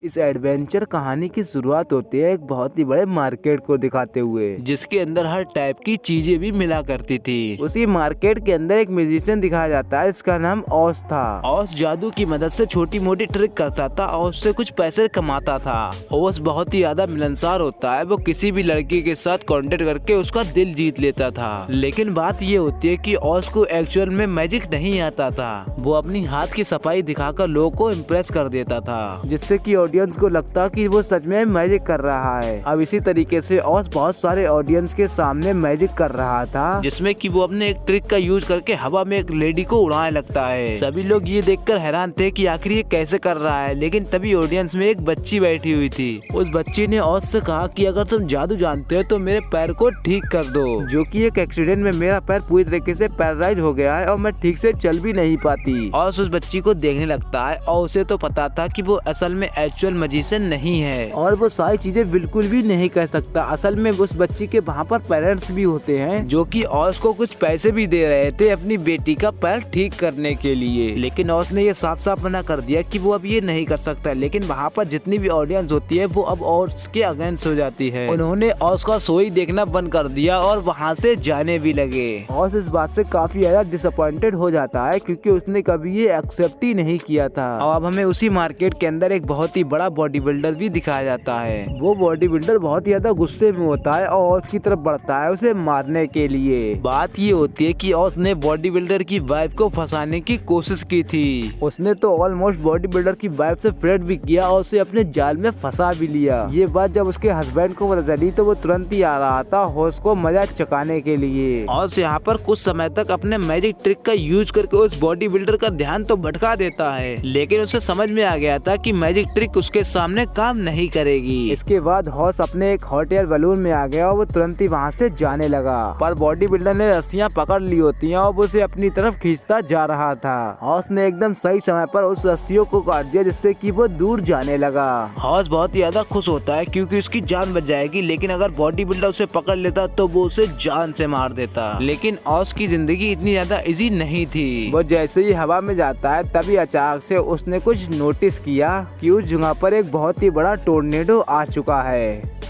इस एडवेंचर कहानी की शुरुआत होती है एक बहुत ही बड़े मार्केट को दिखाते हुए, जिसके अंदर हर टाइप की चीजें भी मिला करती थी। उसी मार्केट के अंदर एक म्यूजिशियन दिखाया जाता है, इसका नाम ऑस था। ऑस जादू की मदद से छोटी मोटी ट्रिक करता था और उससे कुछ पैसे कमाता था। ऑस बहुत ही ज्यादा मिलनसार होता है, वो किसी भी लड़की के साथ कांटेक्ट करके उसका दिल जीत लेता था। लेकिन बात ये होती है कि ऑस को एक्चुअल में मैजिक नहीं आता था। वो अपनी हाथ की सफाई दिखाकर लोगों को इम्प्रेस कर देता था, जिससे कि ऑडियंस को लगता कि वो सच में मैजिक कर रहा है। अब इसी तरीके से ऑस बहुत सारे ऑडियंस के सामने मैजिक कर रहा था, जिसमें कि वो अपने एक ट्रिक का यूज करके हवा में एक लेडी को उड़ाने लगता है। सभी लोग ये देखकर हैरान थे कि आखिर ये कैसे कर रहा है। लेकिन तभी ऑडियंस में एक बच्ची बैठी हुई थी। उस बच्ची ने ऑस से कहा कि अगर तुम जादू जानते हो तो मेरे पैर को ठीक कर दो, जो कि एक एक्सीडेंट में मेरा पैर पूरी तरीके से पैरालाइज हो गया है और मैं ठीक से चल भी नहीं पाती। ऑस उस बच्ची को देखने लगता है और उसे तो पता था कि वो असल में एक्चुअल मैजिशियन नहीं है और वो सारी चीजें बिल्कुल भी नहीं कह सकता। असल में उस बच्ची के वहाँ पर पेरेंट्स भी होते हैं, जो कि ऑस को कुछ पैसे भी दे रहे थे अपनी बेटी का पैर ठीक करने के लिए। लेकिन ऑस ने ये साफ साफ मना कर दिया कि वो अब ये नहीं कर सकता। लेकिन वहाँ पर जितनी भी ऑडियंस होती है वो अब ऑस के अगेंस्ट हो जाती है। उन्होंने ऑस का शो ही देखना बंद कर दिया और वहाँ से जाने भी लगे। ऑस इस बात से काफी ज्यादा डिसअपॉइंटेड हो जाता है, क्योंकि उसने कभी ये एक्सेप्ट ही नहीं किया था। और अब हमें उसी मार्केट के अंदर एक बहुत ही बड़ा बॉडी बिल्डर भी दिखाया जाता है। वो बॉडी बिल्डर बहुत ही ज्यादा गुस्से में होता है और ऑस की तरफ बढ़ता है उसे मारने के लिए। बात ये होती है कि ऑस ने बॉडी बिल्डर की वाइफ को फंसाने की कोशिश की थी। उसने तो ऑलमोस्ट बॉडी बिल्डर की वाइफ से फ्लर्ट भी किया और उसे अपने जाल में फंसा भी लिया। ये बात जब उसके हस्बैंड को पता चली तो वो तुरंत ही आ रहा था ऑस को मजाक चकाने के लिए। ऑस यहाँ पर कुछ समय तक अपने मैजिक ट्रिक का यूज करके उस बॉडी बिल्डर का ध्यान तो भटका देता है, लेकिन उसे समझ में आ गया था कि मैजिक ट्रिक उसके सामने काम नहीं करेगी। इसके बाद हॉस अपने एक हॉट एयर बलून में आ गया और वो तुरंत ही वहाँ से जाने लगा। पर बॉडी बिल्डर ने रस्सियाँ पकड़ ली होती हैं और वो उसे अपनी तरफ खींचता जा रहा था। हॉस ने एकदम सही समय पर उस रस्सियों को काट दिया, जिससे कि वो दूर जाने लगा। हॉस बहुत ही ज्यादा खुश होता है क्योंकि उसकी जान बच जाएगी। लेकिन अगर बॉडी बिल्डर उसे पकड़ लेता तो वो उसे जान से मार देता। लेकिन हॉस की जिंदगी इतनी ज्यादा इजी नहीं थी। वो जैसे ही हवा में जाता है तभी अचानक से उसने कुछ नोटिस किया कि उस जगह पर एक बहुत ही बड़ा टोर्नेडो आ चुका है।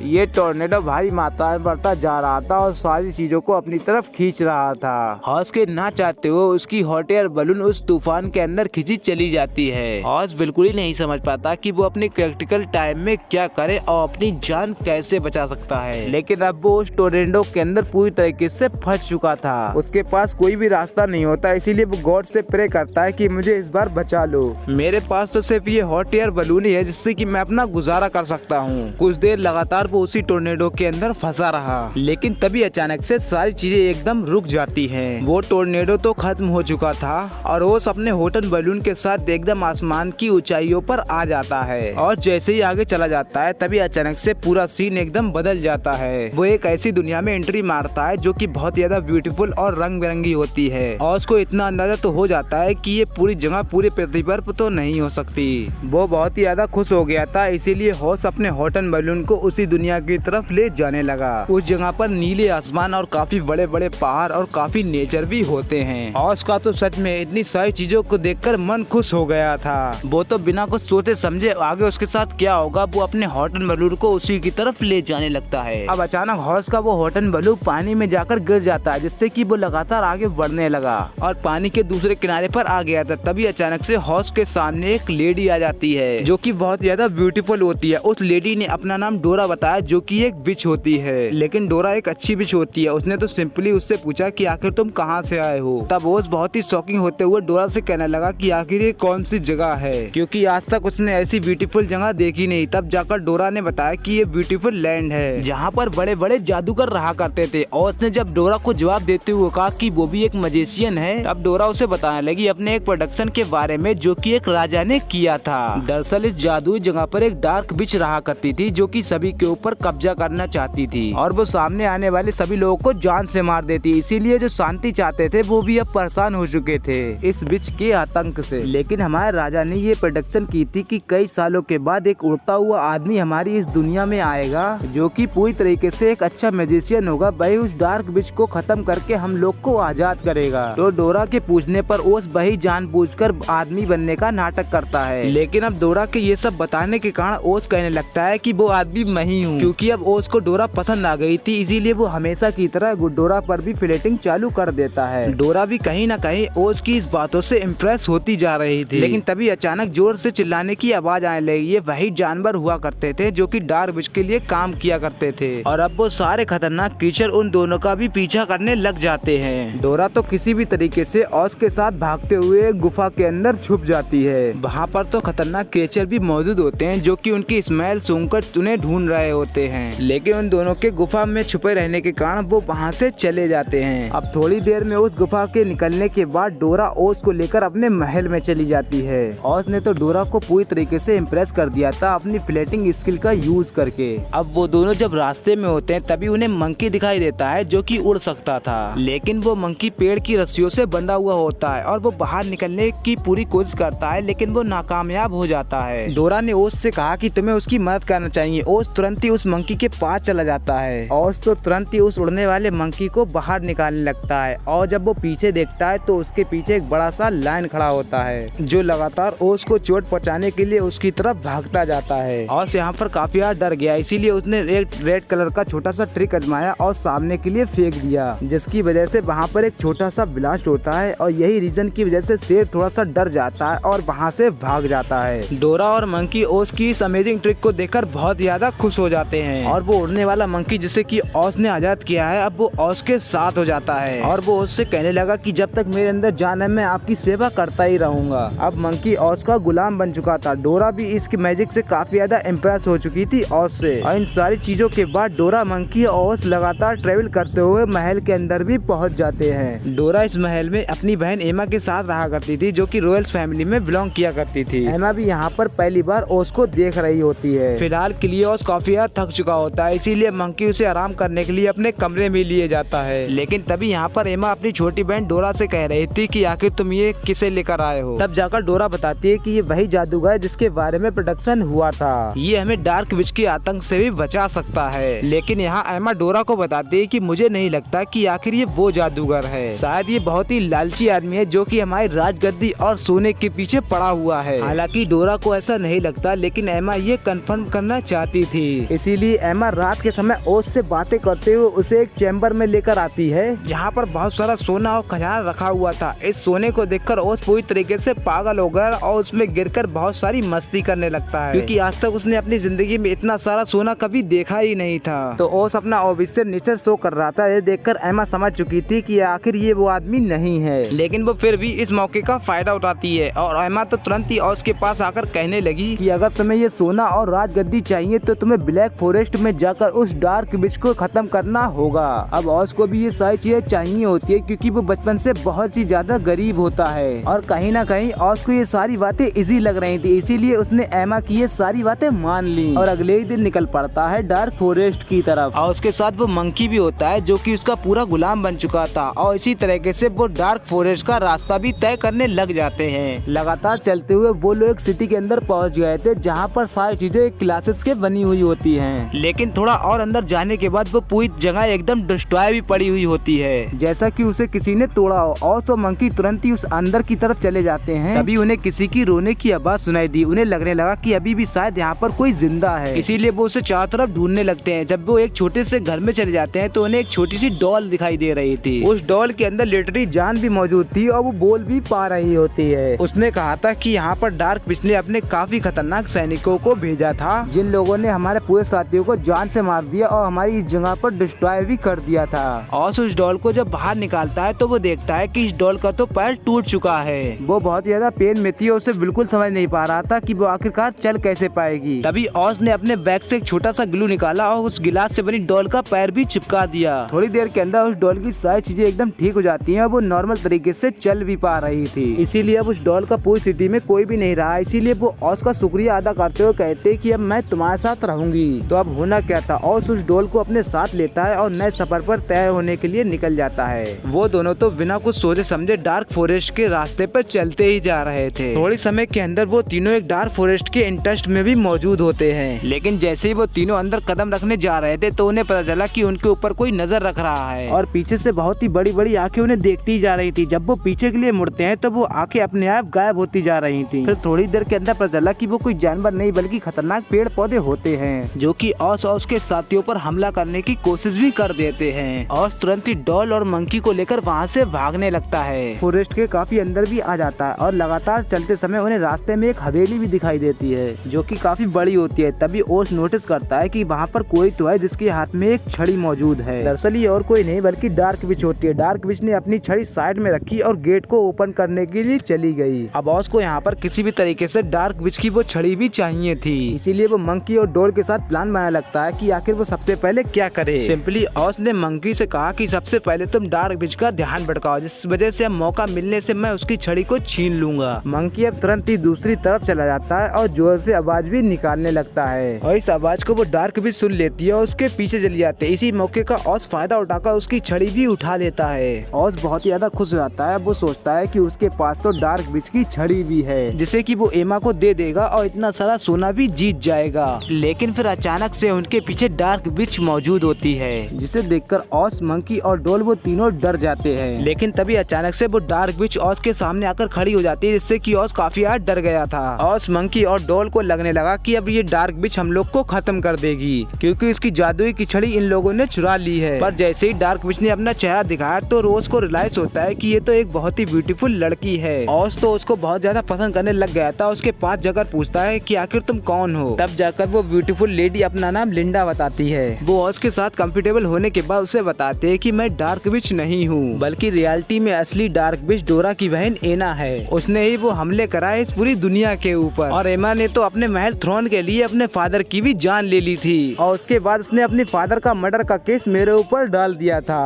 ये टोर्नेडो भारी मात्रा में बढ़ता जा रहा था और सारी चीजों को अपनी तरफ खींच रहा था। हॉस के ना चाहते हुए उसकी हॉट एयर बलून उस तूफान के अंदर खींची चली जाती है। हॉस बिल्कुल ही नहीं समझ पाता कि वो अपने क्रिटिकल टाइम में क्या करे और अपनी जान कैसे बचा सकता है। लेकिन अब वो उस टोर्नेडो के अंदर पूरी तरीके से फंस चुका था। उसके पास कोई भी रास्ता नहीं होता, इसीलिए वो गॉड से प्रे करता है कि मुझे इस बार बचा लो। मेरे पास तो सिर्फ ये हॉट एयर बलून ही है जिससे कि मैं अपना गुजारा कर सकता हूँ। कुछ देर लगातार वो उसी टोर्नेडो के अंदर फंसा रहा, लेकिन तभी अचानक से सारी चीजें एकदम रुक जाती हैं। वो टोर्नेडो तो खत्म हो चुका था और वो अपने हॉट बलून के साथ एकदम आसमान की ऊंचाइयों पर आ जाता है। और जैसे ही आगे चला जाता है तभी अचानक से पूरा सीन एकदम बदल जाता है। वो एक ऐसी दुनिया में एंट्री मारता है जो कि बहुत ज्यादा ब्यूटीफुल और रंग बिरंगी होती है। और उसको इतना अंदाजा तो हो जाता है कि ये पूरी जगह पूरे पृथ्वी पर तो नहीं हो सकती। वो बहुत ही ज्यादा खुश हो गया था, इसीलिए हॉस अपने हॉट बलून को उसी दुनिया की तरफ ले जाने लगा। उस जगह पर नीले आसमान और काफी बड़े बड़े पहाड़ और काफी नेचर भी होते हैं। हॉस का तो सच में इतनी सारी चीजों को देखकर मन खुश हो गया था। वो तो बिना कुछ सोचे समझे आगे उसके साथ क्या होगा वो अपने हॉट बलून को उसी की तरफ ले जाने लगता है। अब अचानक हॉस का वो हॉट बलून पानी में जाकर गिर जाता है, जिससे कि वो लगातार आगे बढ़ने लगा और पानी के दूसरे किनारे पर आ गया था। तभी अचानक से हॉस के सामने एक लेडी आ जाती है जो कि बहुत ज्यादा ब्यूटीफुल होती है। उस लेडी ने अपना नाम डोरा बताया, जो कि एक विच होती है। लेकिन डोरा एक अच्छी विच होती है। उसने तो सिंपली उससे पूछा कि आखिर तुम कहाँ से आए हो। तब वो बहुत ही शॉकिंग होते हुए डोरा से कहने लगा कि आखिर ये कौन सी जगह है, क्योंकि आज तक उसने ऐसी ब्यूटीफुल जगह देखी नहीं। तब जाकर डोरा ने बताया कि ये ब्यूटीफुल लैंड है जहाँ पर बड़े बड़े जादूगर रहा करते थे। और उसने जब डोरा को जवाब देते हुए कहा कि वो भी एक मैजिशियन है, तब डोरा उसे बताने लगी अपने एक प्रोडक्शन के बारे में जो कि एक राजा ने किया था। दरअसल इस जादुई जगह पर एक डार्क विच रहा करती थी जो कि सभी के ऊपर कब्जा करना चाहती थी और वो सामने आने वाले सभी लोगों को जान से मार देती। इसीलिए जो शांति चाहते थे वो भी अब परेशान हो चुके थे इस विच के आतंक से। लेकिन हमारे राजा ने ये प्रेडिक्शन की थी कि कई सालों के बाद एक उड़ता हुआ आदमी हमारी इस दुनिया में आएगा जो कि पूरी तरीके से एक अच्छा मैजिशियन होगा। वही उस डार्क विच को खत्म करके हम लोग को आजाद करेगा। तो डोरा के पूछने पर ओस वही जानबूझकर आदमी बनने का नाटक करता है। लेकिन अब डोरा के ये सब बताने के कारण ओस कहने लगता है कि वो आदमी मैं ही हूँ, क्योंकि अब ओस को डोरा पसंद आ गई थी। इसीलिए वो हमेशा की तरह डोरा पर भी फ्लेटिंग चालू कर देता है। डोरा भी कहीं न कहीं ओस की इस बातों से इम्प्रेस होती जा रही थी। लेकिन तभी अचानक जोर से चिल्लाने की आवाज आने लगी। ये वही जानवर हुआ करते थे जो कि डार्क विच के लिए काम किया करते थे और अब वो सारे खतरनाक क्रीचर उन दोनों का भी पीछा करने लग जाते हैं। डोरा तो किसी भी तरीके से ओस के साथ भागते हुए गुफा के अंदर छुप जाती है। वहाँ पर तो खतरनाक क्रीचर भी मौजूद होते हैं जो कि उनकी स्मेल सूंघकर उन्हें ढूंढ रहे होते हैं। लेकिन उन दोनों के गुफा में छुपे रहने के कारण वो वहाँ से चले जाते हैं। अब थोड़ी देर में उस गुफा के निकलने के बाद डोरा ओस को लेकर अपने महल में चली जाती है। ओस ने तो डोरा को पूरी तरीके से इम्प्रेस कर दिया था अपनी फ्लेटिंग स्किल का यूज करके। अब वो दोनों जब रास्ते में होते हैं तभी उन्हें मंकी दिखाई देता है जो कि उड़ सकता था। लेकिन वो मंकी पेड़ की रस्सियों से बंधा हुआ होता है और वो बाहर निकलने की पूरी कोशिश करता है, लेकिन वो नाकामयाब हो जाता है। डोरा ने ओस से कहा कि तुम्हें उसकी मदद करना चाहिए। ओस तुरंत ही उस मंकी के पास चला जाता है। ओस तो तुरंत ही उस उड़ने वाले मंकी को बाहर निकालने लगता है और जब वो पीछे देखता है तो उसके पीछे एक बड़ा सा लायन खड़ा होता है जो लगातार ओस को चोट पहुंचाने के लिए उसकी तरफ भागता जाता है। ओस यहाँ पर काफी डर गया, इसीलिए उसने एक रेड कलर का छोटा सा ट्रिक आजमाया और सामने के लिए फेंक दिया, जिसकी वजह से वहाँ पर एक छोटा सा ब्लास्ट होता है और यही रीजन की वजह से शेर थोड़ा सा डर जाता है और वहाँ से भाग जाता है। डोरा और मंकी ओस की इस अमेजिंग ट्रिक को देखकर बहुत ज्यादा खुश हो जाते हैं और वो उड़ने वाला मंकी जिसे कि ओस ने आजाद किया है अब वो ओस के साथ हो जाता है और वो ओस से कहने लगा कि जब तक मेरे अंदर जान है मैं आपकी सेवा करता ही रहूंगा। अब मंकी ओस का गुलाम बन चुका था। डोरा भी इसकी मैजिक से काफी ज्यादा इम्प्रेस हो चुकी थी ओस से और इन सारी चीजों के बाद डोरा, मंकी और ओस लगातार ट्रेवल करते हुए महल के अंदर भी पहुंच जाते हैं। डोरा इस महल में अपनी बहन एमा के साथ रहा करती थी जो कि रॉयल्स फैमिली में बिलोंग किया करती थी। एमा भी यहाँ पर पहली बार ओस को देख रही होती है। फिलहाल के लिए ओस काफी थक चुका होता है, इसीलिए मंकी उसे आराम करने के लिए अपने कमरे में लिए जाता है। लेकिन तभी यहाँ पर एमा अपनी छोटी बहन डोरा से कह रही थी कि आखिर तुम ये किसे लेकर आए हो। तब जाकर डोरा बताती है कि ये वही जादूगर है जिसके बारे में प्रोडक्शन हुआ था। ये हमें डार्क विच के आतंक से भी बचा सकता है। लेकिन यहाँ एमा डोरा को बताती है कि मुझे नहीं लगता कि आखिर ये वो जादूगर है। शायद ये बहुत ही लालची आदमी है जो कि हमारी राजगद्दी और सोने के पीछे पड़ा हुआ है। हालांकि डोरा को ऐसा नहीं लगता, लेकिन एमा ये कंफर्म करना चाहती थी। इसीलिए एमा रात के समय ओस से बातें करते हुए उसे एक चैम्बर में लेकर आती है जहाँ पर बहुत सारा सोना और खजाना रखा हुआ था। इस सोने को देखकर ओस पूरी तरीके से पागल हो गया और उसमें गिरकर बहुत सारी मस्ती करने लगता है, क्योंकि आज तक उसने अपनी जिंदगी में इतना सारा सोना कभी देखा ही नहीं था। तो ओस अपना ऑफिशियल नेचर शो कर रहा था। ये देखकर एमा समझ चुकी थी कि आखिर ये वो आदमी नहीं है, लेकिन वो फिर भी इस मौके का फायदा उठाती है और एमा तो तुरंत ही ओस के पास आकर कहने लगी कि अगर तुम्हें ये सोना और राजगद्दी चाहिए तो तुम्हें ब्लैक फॉरेस्ट में जाकर उस डार्क विच को खत्म करना होगा। अब ओस को भी ये सारी चीजें चाहिए होती है क्योंकि वो बचपन से बहुत ही ज्यादा गरीब होता है और कहीं ना कहीं ओस को ये सारी बातें इजी लग रही थी, इसीलिए उसने एमा की ये सारी बातें मान ली और अगले ही दिन निकल पड़ता है डार्क फॉरेस्ट की तरफ। और उसके साथ वो मंकी भी होता है जो कि उसका पूरा गुलाम बन चुका था और इसी तरीके से वो डार्क फॉरेस्ट का रास्ता भी तय करने लग जाते हैं। लगातार चलते हुए वो लोग सिटी के अंदर पहुंच गए थे जहाँ पर सारी चीजें क्लासेस के बनी हुई होती हैं। लेकिन थोड़ा और अंदर जाने के बाद वो पूरी जगह एकदम डिस्ट्रॉय भी पड़ी हुई होती है, जैसा कि उसे किसी ने तोड़ा हो। और तो मंकी तुरंत ही उस अंदर की तरफ चले जाते हैं। तभी उन्हें किसी की रोने की आवाज सुनाई दी। उन्हें लगने लगा कि अभी भी शायद यहाँ पर कोई जिंदा है, इसीलिए वो उसे चारों तरफ ढूंढने लगते हैं। जब वो एक छोटे से घर में चले जाते हैं तो उन्हें एक छोटी सी डॉल दिखाई दे रही थी। उस डॉल के अंदर लिटरली जान भी मौजूद थी और वो बोल भी पा रही होती है। उसने कहा था कि यहाँ पर डार्क विच ने अपने काफी खतरनाक सैनिकों को भेजा था जिन लोगों ने हमारे पूरे साथियों को जान से मार दिया और हमारी इस जगह पर डिस्ट्रॉय भी कर दिया था। और उस डॉल को जब बाहर निकालता है तो वो देखता है कि इस डॉल का तो पैर टूट चुका है। वो बहुत ज्यादा पेन में थी और उसे बिल्कुल समझ नहीं पा रहा था कि वो आखिरकार चल कैसे पाएगी। तभी ओस ने अपने बैग से एक छोटा सा ग्लू निकाला और उस गिलास से बनी डॉल का पैर भी चिपका दिया। थोड़ी देर के अंदर उस डॉल की सारी चीजें एकदम ठीक हो जाती हैं और वो नॉर्मल तरीके से चल भी पा रही थी। इसीलिए अब उस डॉल का पूरी सिटी में कोई भी नहीं रहा, इसीलिए वो ओस का शुक्रिया अदा करते हुए कहते कि अब मैं तुम्हारे साथ रहूंगी। होगी। तो अब होना क्या था, ओस उस डॉल को अपने साथ लेता है और नए सफर पर तय होने के लिए निकल जाता है। वो दोनों तो बिना कुछ सोचे समझे डार्क फॉरेस्ट के रास्ते पर चलते ही जा रहे थे। थोड़ी समय के अंदर वो तीनों एक डार्क फॉरेस्ट के इंटरेस्ट में भी मौजूद होते हैं। लेकिन जैसे ही वो तीनों अंदर कदम रखने जा रहे थे तो उन्हें पता चला कि उनके ऊपर कोई नजर रख रहा है और पीछे से बहुत ही बड़ी बड़ी आंखें उन्हें देखती जा रही थी। जब वो पीछे के लिए मुड़ते हैं तो वो आंखें अपने आप गायब होती जा रही थी। फिर थोड़ी देर के अंदर पता चला कि वो कोई जानवर नहीं बल्कि खतरनाक पेड़ पौधे होते हैं जो कि ओस और उसके साथियों पर हमला करने की कोशिश भी कर देते हैं। ओस तुरंत ही डॉल और मंकी को लेकर वहाँ से भागने लगता है। फॉरेस्ट के काफी अंदर भी आ जाता है और लगातार चलते समय उन्हें रास्ते में एक हवेली भी दिखाई देती है जो कि काफी बड़ी होती है। तभी ओस नोटिस करता है कि वहाँ पर कोई तो है जिसके हाथ में एक छड़ी मौजूद है। दरअसल ये और कोई नहीं बल्कि डार्क विच होती है। डार्क विच ने अपनी छड़ी साइड में रखी और गेट को ओपन करने के लिए चली गई। अब ओस को यहाँ पर किसी भी तरीके से डार्क विच की वो छड़ी भी चाहिए थी, इसीलिए वो मंकी और डॉल के साथ प्लान बनाने लगता है कि आखिर वो सबसे पहले क्या करे। सिंपली ओस ने मंकी से कहा कि सबसे पहले तुम डार्क विच का ध्यान भटकाओ, जिस वजह से मौका मिलने से मैं उसकी छड़ी को छीन लूंगा। मंकी अब तुरंत ही दूसरी तरफ चला जाता है और जोर से आवाज भी निकालने लगता है और इस आवाज को वो डार्क विच सुन लेती है और उसके पीछे चली जाती है। इसी मौके का ओस फायदा उठाकर उसकी छड़ी भी उठा लेता है। ओस बहुत ही ज्यादा खुश हो जाता है। वो सोचता है कि उसके पास तो डार्क विच की छड़ी भी है जिसे कि वो एमा को दे देगा और इतना सारा सोना भी जीत जाएगा। लेकिन फिर अचानक से उनके पीछे डार्क विच मौजूद होती है जिसे देखकर ओस, मंकी और डॉल वो तीनों डर जाते हैं। लेकिन तभी अचानक से वो डार्क विच ओस के सामने आकर खड़ी हो जाती है जिससे कि ओस काफी ज्यादा डर गया था। ओस, मंकी और डॉल को लगने लगा कि अब ये डार्क विच हम लोग को खत्म कर देगी क्योंकि उसकी जादुई की छड़ी इन लोगों ने चुरा ली है। पर जैसे ही डार्क विच ने अपना चेहरा दिखाया तो रोज को रियलाइज होता है कि ये तो एक बहुत ही ब्यूटीफुल लड़की है। ओस तो उसको बहुत ज्यादा पसंद करने लग गया था। उसके पास जाकर पूछता है कि आखिर तुम कौन हो। तब जाकर वो ब्यूटीफुल लेडी अपना नाम लिंडा बताती है। वो ओस के साथ कंफर्टेबल होने के बाद उसे बताते हैं कि मैं डार्क विच नहीं हूँ बल्कि रियलिटी में असली डार्क विच डोरा की बहन एना है। उसने ही वो हमले कराए इस पूरी दुनिया के ऊपर और एमा ने तो अपने महल थ्रोन के लिए अपने फादर की भी जान ले ली थी और उसके बाद उसने अपने फादर का मर्डर का केस मेरे ऊपर डाल दिया था,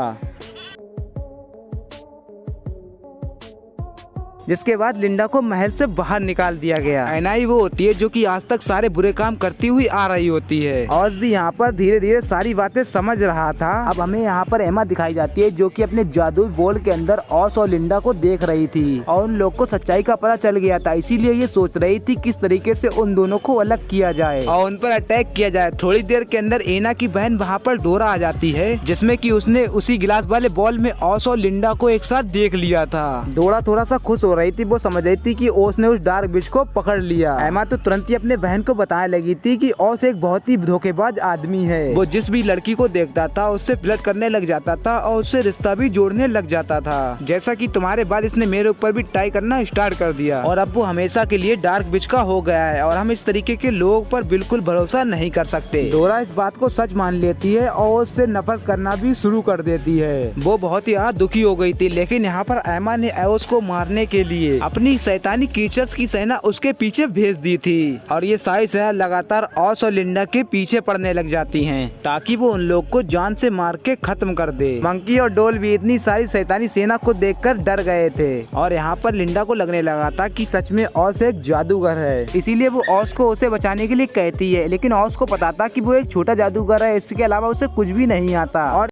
जिसके बाद लिंडा को महल से बाहर निकाल दिया गया। एना ही वो होती है जो कि आज तक सारे बुरे काम करती हुई आ रही होती है। और भी यहाँ पर धीरे धीरे सारी बातें समझ रहा था। अब हमें यहाँ पर एमा दिखाई जाती है जो कि अपने जादुई बॉल के अंदर ओस और लिंडा को देख रही थी और उन लोग को सच्चाई का पता चल गया था, इसीलिए ये सोच रही थी किस तरीके से उन दोनों को अलग किया जाए और उन पर अटैक किया जाए। थोड़ी देर के अंदर एना की बहन वहाँ पर डोरा आ जाती है जिसमे की उसने उसी गिलास वाले बॉल में ओस और लिंडा को एक साथ देख लिया था। डोरा थोड़ा सा खुश हो रही थी। वो समझ रही थी कि ओस ने उस डार्क विच को पकड़ लिया। एमा तो तुरंत ही अपने बहन को बताने लगी थी कि ओस एक बहुत ही धोखेबाज आदमी है। वो जिस भी लड़की को देखता था उससे फ्लर्ट करने लग जाता था और उससे रिश्ता भी जोड़ने लग जाता था। जैसा कि तुम्हारे बाद इसने मेरे ऊपर भी ट्राई करना स्टार्ट कर दिया और अब वो हमेशा के लिए डार्क विच का हो गया है और हम इस तरीके के लोगों पर बिल्कुल भरोसा नहीं कर सकते। डोरा इस बात को सच मान लेती है और उससे नफरत करना भी शुरू कर देती है। वो बहुत ही दुखी हो गई थी। लेकिन यहाँ पर एमा ने ओस को मारने के लिए अपनी शैतानी क्रीचर्स की सेना उसके पीछे भेज दी थी और ये सारी सेना लगातार ओस और लिंडा के पीछे पड़ने लग जाती हैं ताकि वो उन लोग को जान से मार के खत्म कर दे। मंकी और डॉल भी इतनी सारी शैतानी सेना को देखकर डर गए थे और यहाँ पर लिंडा को लगने लगा था कि सच में ओस एक जादूगर है, इसीलिए वो ओस को उसे बचाने के लिए कहती है। लेकिन ओस को पता था कि वो एक छोटा जादूगर है, इसके अलावा उसे कुछ भी नहीं आता और